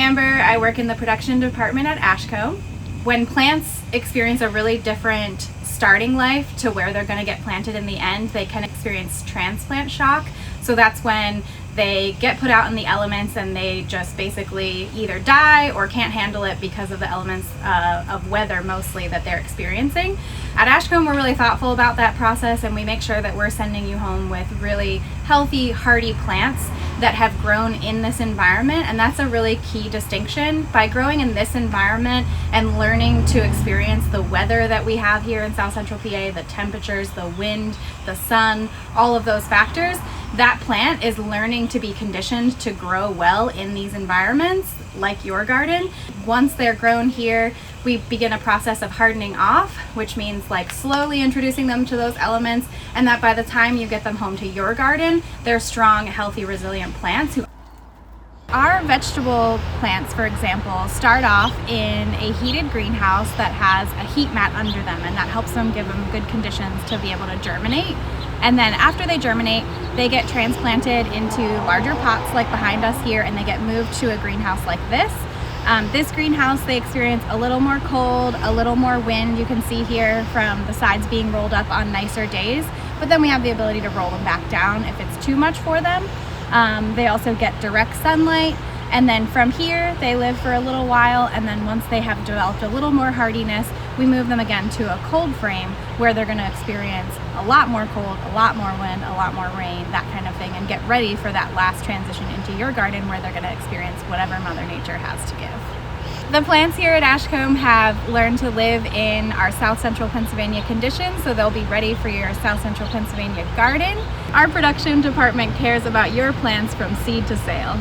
Amber. I work in the production department at Ashcombe. When plants experience a really different starting life to where they're going to get planted in the end, they can experience transplant shock. So that's when they get put out in the elements and they just basically either die or can't handle it because of the elements of weather mostly that they're experiencing. At Ashcombe, we're really thoughtful about that process, and we make sure that we're sending you home with really healthy, hardy plants that have grown in this environment. And that's a really key distinction. By growing in this environment and learning to experience the weather that we have here in South Central PA, the temperatures, the wind, the sun, all of those factors, that plant is learning to be conditioned to grow well in these environments, like your garden. Once they're grown here, we begin a process of hardening off, which means like slowly introducing them to those elements, and that by the time you get them home to your garden, they're strong, healthy, resilient plants. Our vegetable plants, for example, start off in a heated greenhouse that has a heat mat under them, and that helps them, give them good conditions to be able to germinate. And then after they germinate, they get transplanted into larger pots like behind us here, and they get moved to a greenhouse like this. This greenhouse, they experience a little more cold, a little more wind. You can see here from the sides being rolled up on nicer days, but then we have the ability to roll them back down if it's too much for them. They also get direct sunlight, and then from here they live for a little while, and then once they have developed a little more hardiness, we move them again to a cold frame where they're going to experience a lot more cold, a lot more wind, a lot more rain, that kind of thing, and get ready for that last transition into your garden where they're going to experience whatever Mother Nature has to give. The plants here at Ashcombe have learned to live in our South Central Pennsylvania conditions, so they'll be ready for your South Central Pennsylvania garden. Our production department cares about your plants from seed to sale.